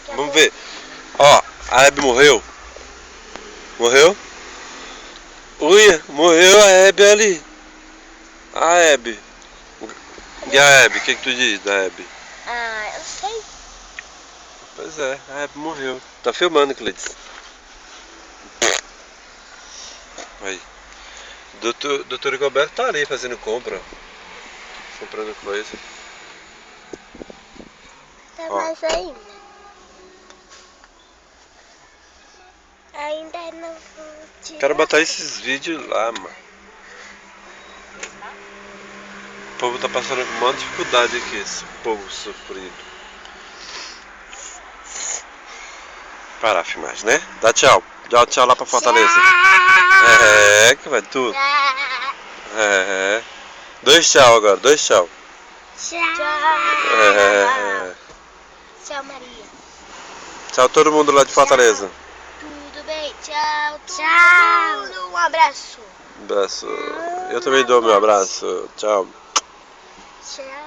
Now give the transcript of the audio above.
Vamos ver. Ó, a Hebe morreu. Morreu? Ui, morreu a Hebe ali. A Hebe. E a Hebe? O que tu diz da Hebe? Ah, eu sei. Pois é, a Hebe morreu. Tá filmando, Cleides. Aí. Doutor Rigoberto tá ali fazendo compra. Comprando coisa. Tá Ó. mais ainda. Ainda não vou tirar. Quero botar esses vídeos lá, mano. O povo tá passando com uma dificuldade aqui, esse povo sofrido. Parar a filmagem, né? Dá tchau. Dá tchau lá pra Fortaleza. É, que vai tu. É. Dois tchau agora, dois tchau. Tchau. É. Tchau, Maria. Tchau todo mundo lá de Fortaleza. Tudo bem? Tchau. Tchau. Um abraço. Abraço. Eu também dou meu abraço. Tchau. Tchau.